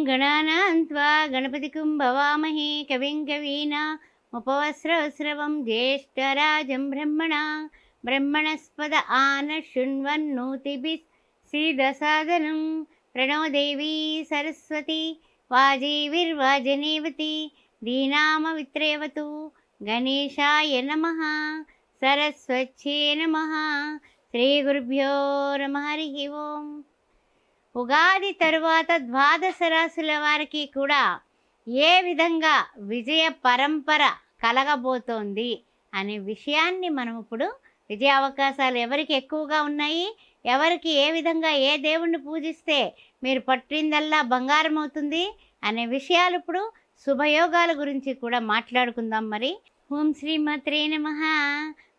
गणानां त्वा गणपतिं भवामहे कविं कवीनामुपवस्रवस्रवं ज्येष्ठराजं ब्रह्मणस्पद आनशृण्वन्नोतिभिः सीदसादनं प्रणो देवी सरस्वती वाजीर्वाजनेवती दीनामवित्रेवतु गणेशाय नमः सरस्वत्यै नमः శ్రీగురుభ్యో నమః హరి ఓం. ఉగాది తరువాత ద్వాదశ రాశుల వారికి కూడా ఏ విధంగా విజయ పరంపర కలగబోతోంది అనే విషయాన్ని మనం ఇప్పుడు విజయ అవకాశాలు ఎవరికి ఎక్కువగా ఉన్నాయి, ఎవరికి ఏ విధంగా ఏ దేవుణ్ణి పూజిస్తే మీరు పట్టిందల్లా బంగారం అవుతుంది అనే విషయాలు ఇప్పుడు శుభయోగాల గురించి కూడా మాట్లాడుకుందాం. మరి ఓం శ్రీమాత్రే నమః.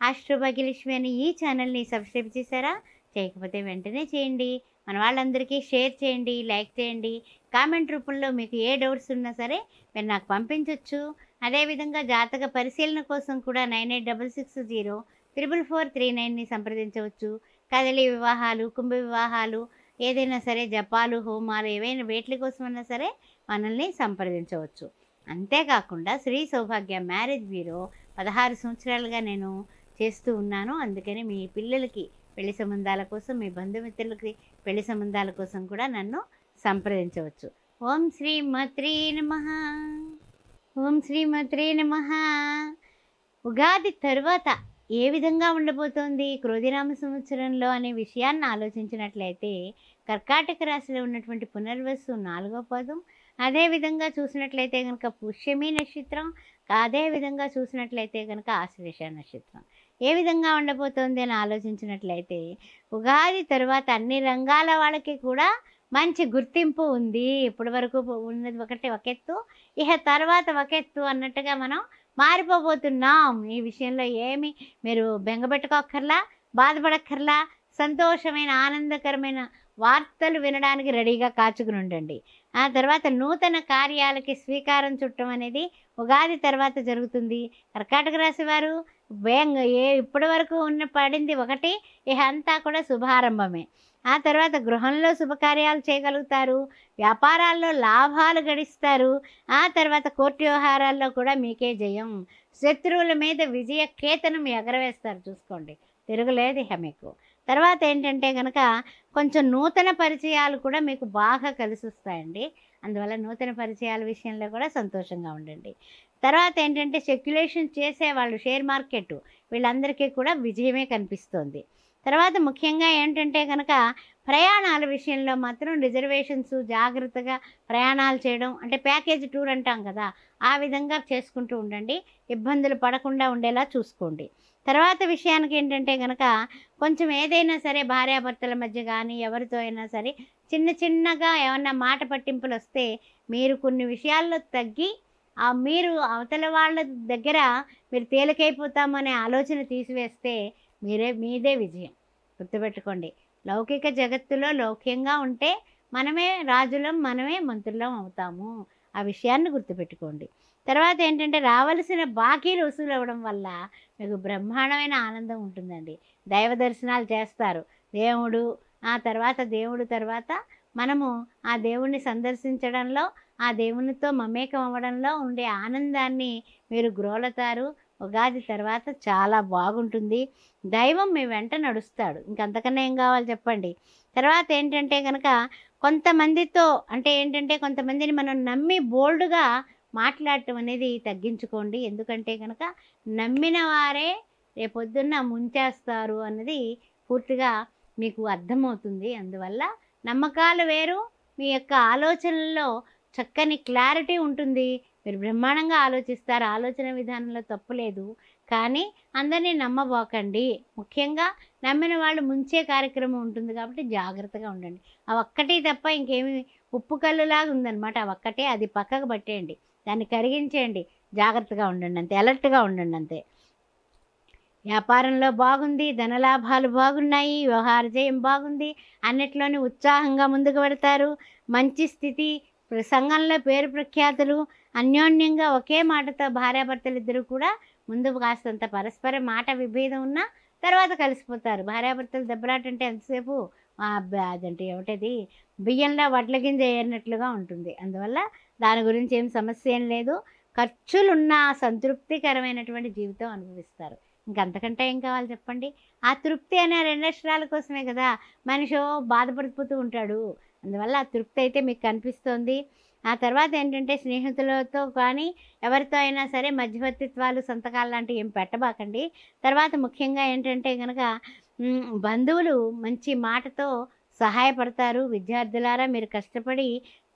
ఆస్ట్రోభాగ్యలక్ష్మి అని ఈ ఛానల్ని సబ్స్క్రైబ్ చేశారా? చేయకపోతే వెంటనే చేయండి. మన వాళ్ళందరికీ షేర్ చేయండి, లైక్ చేయండి. కామెంట్ రూపంలో మీకు ఏ డౌట్స్ ఉన్నా సరే మీరు నాకు పంపించవచ్చు. అదేవిధంగా జాతక పరిశీలన కోసం కూడా 9866044439ని సంప్రదించవచ్చు. కదలి వివాహాలు, కుంభ వివాహాలు, ఏదైనా సరే జపాలు, హోమాలు, ఏవైనా వేట్ల కోసం అన్నా సరే మనల్ని సంప్రదించవచ్చు. అంతేకాకుండా శ్రీ సౌభాగ్య మ్యారేజ్ బ్యూరో 16 సంవత్సరాలుగా నేను చేస్తూ ఉన్నాను. అందుకని మీ పిల్లలకి పెళ్లి సంబంధాల కోసం, మీ బంధుమిత్రులకి పెళ్లి సంబంధాల కోసం కూడా నన్ను సంప్రదించవచ్చు. ఓం శ్రీమాత్రే నమః. ఓం శ్రీమాత్రే నమః. ఉగాది తరువాత ఏ విధంగా ఉండబోతోంది క్రోధినామ సంవత్సరంలో అనే విషయాన్ని ఆలోచించినట్లయితే కర్కాటక రాశిలో ఉన్నటువంటి పునర్వసు 4వ పాదం, అదేవిధంగా చూసినట్లయితే కనుక పుష్యమి నక్షత్రం, అదేవిధంగా చూసినట్లయితే కనుక ఆశ్లేష నక్షత్రం ఏ విధంగా ఉండబోతోంది అని ఆలోచించినట్లయితే ఉగాది తర్వాత అన్ని రంగాల వాళ్ళకి కూడా మంచి గుర్తింపు ఉంది. ఇప్పటి వరకు ఉన్నది ఒక ఎత్తు, ఇక తర్వాత ఒక ఎత్తు అన్నట్టుగా మనం మారిపోబోతున్నాం. ఈ విషయంలో ఏమి మీరు బెంగపెట్టుకోక్కర్లా, బాధపడక్కర్లా. సంతోషమైన ఆనందకరమైన వార్తలు వినడానికి రెడీగా కాచుకుని ఉండండి. ఆ తర్వాత నూతన కార్యాలకి శ్రీకారం చుట్టం అనేది ఉగాది తర్వాత జరుగుతుంది. కర్కాటక రాశి వారు ఇప్పటి వరకు పడింది ఒకటి, ఇక అంతా కూడా శుభారంభమే. ఆ తర్వాత గృహంలో శుభకార్యాలు చేయగలుగుతారు, వ్యాపారాల్లో లాభాలు గడిస్తారు. ఆ తర్వాత కోర్టు వ్యవహారాల్లో కూడా మీకే జయం. శత్రువుల మీద విజయ కేతనం ఎగరవేస్తారు, చూసుకోండి, తిరగలేదు ఇక మీకు. తర్వాత ఏంటంటే కనుక కొంచెం నూతన పరిచయాలు కూడా మీకు బాగా కలిసి వస్తాయండి. అందువల్ల నూతన పరిచయాల విషయంలో కూడా సంతోషంగా ఉండండి. తర్వాత ఏంటంటే స్పెక్యులేషన్ చేసేవాళ్ళు, షేర్ మార్కెట్, వీళ్ళందరికీ కూడా విజయమే కనిపిస్తోంది. తర్వాత ముఖ్యంగా ఏంటంటే కనుక ప్రయాణాల విషయంలో మాత్రం రిజర్వేషన్స్, జాగ్రత్తగా ప్రయాణాలు చేయడం, అంటే ప్యాకేజ్ టూర్ అంటాం కదా, ఆ విధంగా చేసుకుంటూ ఉండండి. ఇబ్బందులు పడకుండా ఉండేలా చూసుకోండి. తర్వాత విషయానికి ఏంటంటే కనుక కొంచెం ఏదైనా సరే భార్యాభర్తల మధ్య కానీ ఎవరితో అయినా సరే చిన్నగా ఏమన్నా మాట పట్టింపులు వస్తే మీరు కొన్ని విషయాల్లో తగ్గి మీరు అవతల వాళ్ళ దగ్గర మీరు తేలికైపోతామనే ఆలోచన తీసివేస్తే మీదే విజయం. గుర్తుపెట్టుకోండి, లౌకిక జగత్తులో లౌక్యంగా ఉంటే మనమే రాజులం, మనమే మంత్రులం అవుతాము. ఆ విషయాన్ని గుర్తుపెట్టుకోండి. తర్వాత ఏంటంటే రావలసిన బాకీలు వసూలు అవ్వడం వల్ల మీకు బ్రహ్మాండమైన ఆనందం ఉంటుందండి. దైవ దర్శనాలు చేస్తారు. దేవుడు తర్వాత మనము ఆ దేవుణ్ణి సందర్శించడంలో, ఆ దేవునితో మమేకం అవ్వడంలో ఉండే ఆనందాన్ని మీరు గ్రోలతారు. ఉగాది తర్వాత చాలా బాగుంటుంది. దైవం మీ వెంట నడుస్తాడు, ఇంకంతకన్నా ఏం కావాలి చెప్పండి. తర్వాత ఏంటంటే కనుక కొంతమందితో కొంతమందిని మనం నమ్మి బోల్డ్గా మాట్లాడటం అనేది తగ్గించుకోండి. ఎందుకంటే కనుక నమ్మిన వారే రేపొద్దున్న ముంచేస్తారు అన్నది పూర్తిగా మీకు అర్థమవుతుంది. అందువల్ల నమ్మకాలు వేరు, మీ యొక్క ఆలోచనల్లో చక్కని క్లారిటీ ఉంటుంది. మీరు బ్రహ్మాండంగా ఆలోచిస్తారు, ఆలోచన విధానంలో తప్పు లేదు. కానీ అందరినీ నమ్మబోకండి. ముఖ్యంగా నమ్మిన వాళ్ళు ముంచే కార్యక్రమం ఉంటుంది కాబట్టి జాగ్రత్తగా ఉండండి. అవి ఒక్కటి తప్ప ఇంకేమి ఉప్పు కల్లులాగా ఉందన్నమాట. అవి ఒక్కటే, అది పక్కకు పట్టేయండి, దాన్ని కరిగించేయండి. జాగ్రత్తగా ఉండండి అంతే, అలర్ట్గా ఉండండి అంతే. వ్యాపారంలో బాగుంది, ధనలాభాలు బాగున్నాయి, వ్యవహార జయం బాగుంది, అన్నిట్లోని ఉత్సాహంగా ముందుకు పెడతారు. మంచి స్థితి, సంఘంలో పేరు ప్రఖ్యాతులు, అన్యోన్యంగా ఒకే మాటతో భార్యాభర్తలు ఇద్దరు కూడా ముందు కాస్తంత పరస్పర మాట విభేదం ఉన్నా తర్వాత కలిసిపోతారు. భార్యాభర్తలు దెబ్బలాటంటే ఎంతసేపు అదంటే ఏమిటది, బియ్యంలో వడ్ల గింజ ఏరినట్లుగా ఉంటుంది. అందువల్ల దాని గురించి ఏం సమస్య ఏం లేదు. ఖర్చులున్న సంతృప్తికరమైనటువంటి జీవితం అనుభవిస్తారు. ఇంకంతకంటే ఏం కావాలి చెప్పండి? ఆ తృప్తి అనే 2 అక్షరాల కోసమే కదా మనిషి బాధపడిపోతూ ఉంటాడు. అందువల్ల ఆ తృప్తి అయితే మీకు కనిపిస్తోంది. ఆ తర్వాత ఏంటంటే స్నేహితులతో కానీ ఎవరితో అయినా సరే మధ్యవర్తిత్వాలు, సంతకాలు లాంటివి ఏం పెట్టబాకండి. తర్వాత ముఖ్యంగా ఏంటంటే గనక బంధువులు మంచి మాటతో సహాయపడతారు. విద్యార్థులారా, మీరు కష్టపడి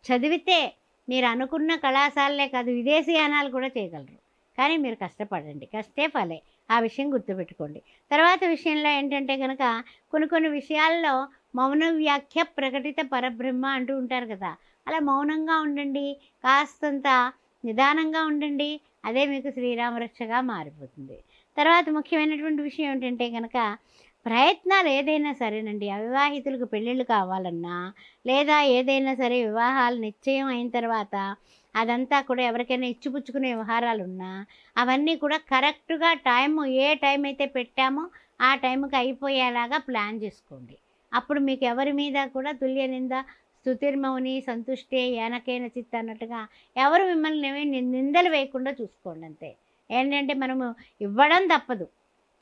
చదివితే మీరు అనుకున్న కళాశాలలే కాదు విదేశీయానాలు కూడా చేయగలరు. కానీ మీరు కష్టపడండి, కష్టే ఫలే. ఆ విషయం గుర్తుపెట్టుకోండి. తర్వాత విషయంలో ఏంటంటే కనుక కొన్ని విషయాల్లో మౌన వ్యాఖ్య ప్రకటిత పరబ్రహ్మ అంటూ ఉంటారు కదా, అలా మౌనంగా ఉండండి, కాస్తంత నిదానంగా ఉండండి. అదే మీకు శ్రీరామరక్షగా మారిపోతుంది. తర్వాత ముఖ్యమైనటువంటి విషయం ఏంటంటే కనుక ప్రయత్నాలు ఏదైనా సరేనండి, అవివాహితులకు పెళ్ళిళ్ళు కావాలన్నా, లేదా ఏదైనా సరే వివాహాలు నిశ్చయం అయిన తర్వాత అదంతా కూడా ఎవరికైనా ఇచ్చిపుచ్చుకునే వ్యవహారాలున్నా అవన్నీ కూడా కరెక్ట్గా ఏ టైం అయితే పెట్టామో ఆ టైంకి అయిపోయేలాగా ప్లాన్ చేసుకోండి. అప్పుడు మీకు ఎవరి మీద కూడా తుల్య నింద స్తుతిర్మౌని సంతుష్టే ఏనకేన చిత్త అన్నట్టుగా ఎవరు మిమ్మల్ని నిందలు వేయకుండా చూసుకోండి. అంతే. ఏంటంటే మనము ఇవ్వడం తప్పదు,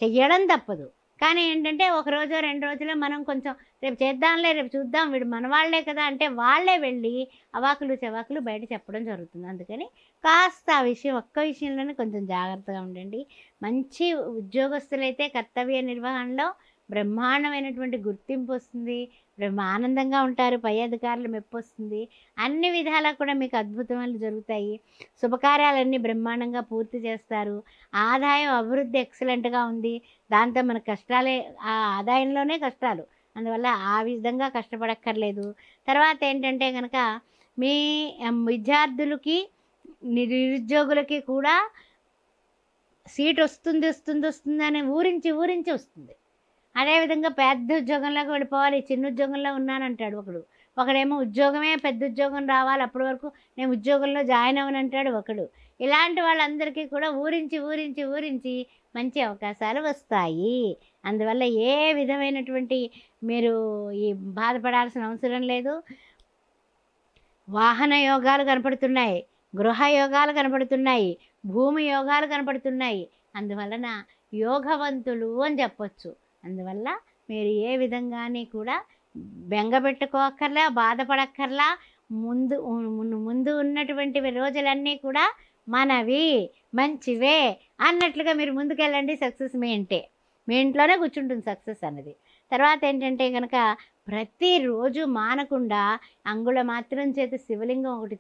చెయ్యడం తప్పదు. కానీ ఏంటంటే ఒక రోజో 2 రోజులో మనం కొంచెం రేపు చేద్దాంలే, రేపు చూద్దాం, వీడు మనవాళ్లే కదా అంటే వాళ్ళే వెళ్ళి అవాకులు చెవాకులు బయట చెప్పడం జరుగుతుంది. అందుకని కాస్త ఆ విషయం ఒక్క విషయంలోనే కొంచెం జాగ్రత్తగా ఉండండి. మంచి ఉద్యోగస్తులైతే కర్తవ్య నిర్వహణలో బ్రహ్మాండమైనటువంటి గుర్తింపు వస్తుంది, ఆనందంగా ఉంటారు, పై అధికారులు మెప్పు వస్తుంది. అన్ని విధాలా కూడా మీకు అద్భుతమైనవి జరుగుతాయి. శుభకార్యాలన్నీ బ్రహ్మాండంగా పూర్తి చేస్తారు. ఆదాయం అభివృద్ధి ఎక్సలెంట్గా ఉంది. దాంతో మన కష్టాలే, ఆ ఆదాయంలోనే కష్టాలు. అందువల్ల ఆ విధంగా కష్టపడక్కర్లేదు. తర్వాత ఏంటంటే కనుక మీ విద్యార్థులకి నిరుద్యోగులకి కూడా సీట్ వస్తుంది అని ఊరించి వస్తుంది. అదేవిధంగా పెద్ద ఉద్యోగంలోకి వెళ్ళిపోవాలి, చిన్న ఉద్యోగంలో ఉన్నానంటాడు ఒకడేమో ఉద్యోగమే పెద్ద ఉద్యోగం రావాలి, అప్పటి వరకు నేను ఉద్యోగంలో జాయిన్ అవ్వనంటాడు ఒకడు. ఇలాంటి వాళ్ళందరికీ కూడా ఊరించి మంచి అవకాశాలు వస్తాయి. అందువల్ల ఏ విధమైనటువంటి మీరు ఈ బాధపడాల్సిన అవసరం లేదు. వాహన యోగాలు కనపడుతున్నాయి, గృహ యోగాలు కనపడుతున్నాయి, భూమి యోగాలు కనపడుతున్నాయి. అందువలన యోగవంతులు అని చెప్పొచ్చు. అందువల్ల మీరు ఏ విధంగానే కూడా బెంగపెట్టుకోక్కర్లా, బాధపడక్కర్లా. ముందు ఉన్నటువంటి రోజులన్నీ కూడా మనవి, మంచివే అన్నట్లుగా మీరు ముందుకెళ్ళండి. సక్సెస్ మీ ఇంట్లోనే కూర్చుంటుంది సక్సెస్ అన్నది. తర్వాత ఏంటంటే కనుక ప్రతిరోజు మానకుండా అంగుళ మాత్రం చేత శివలింగం ఒకటి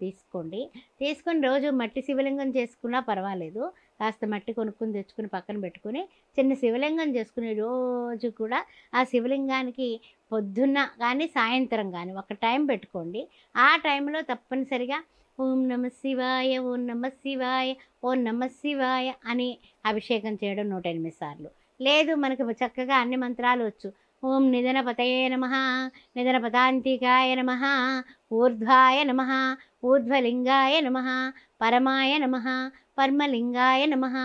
తీసుకొని రోజు మట్టి శివలింగం చేసుకున్నా పర్వాలేదు. కాస్త మట్టి కొనుక్కొని తెచ్చుకుని పక్కన పెట్టుకుని చిన్న శివలింగం చేసుకుని రోజు కూడా ఆ శివలింగానికి పొద్దున్న కానీ సాయంత్రం కానీ ఒక టైం పెట్టుకోండి. ఆ టైంలో తప్పనిసరిగా ఓం నమ శివాయ, ఓం నమ శివాయ, ఓం నమ శివాయ అని అభిషేకం చేయడం 108 సార్లు. లేదు మనకు చక్కగా అన్ని మంత్రాలు వచ్చు. ఓం నిధనపతయే నమః, నిధనపతాంతికాయ నమః, ఊర్ధ్వాయ నమః, ఊర్ధ్వలింగాయ నమః, పరమాయ నమః, పరమలింగాయ నమః,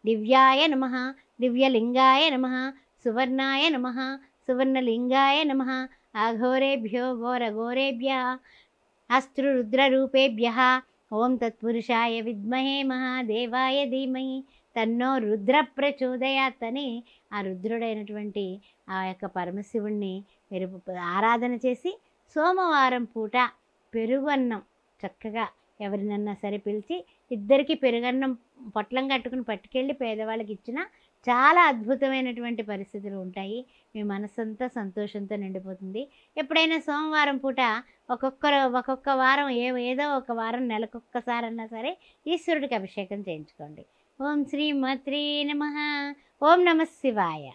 దివ్యాయ నమః, దివ్యలింగాయ నమః, సువర్ణాయ నమః, సువర్ణలింగాయ నమః, అఘోరేభ్యో ఘోరఘోరేభ్యః, అస్త్రురుద్రరూపేభ్యః, ఓం తత్పురుషాయ విద్మహే మహాదేవాయ ధీమహి తన్నో రుద్ర ప్రచోదయాత్ అని ఆ రుద్రుడైనటువంటి ఆ యొక్క పరమశివుణ్ణి మీరు ఆరాధన చేసి సోమవారం పూట పెరుగన్నం చక్కగా ఎవరినన్నా సరే పిలిచి ఇద్దరికి పెరుగన్నం పొట్లం కట్టుకుని పట్టుకెళ్ళి పేదవాళ్ళకి ఇచ్చినా చాలా అద్భుతమైనటువంటి పరిస్థితులు ఉంటాయి. మీ మనసంతా సంతోషంతో నిండిపోతుంది. ఎప్పుడైనా సోమవారం పూట ఒక్కొక్క వారం ఏదో ఒక వారం నెలకొక్కసారన్నా సరే ఈశ్వరుడికి అభిషేకం చేయించుకోండి. ఓం శ్రీ మాత్రే నమః. ఓం నమః శివాయ.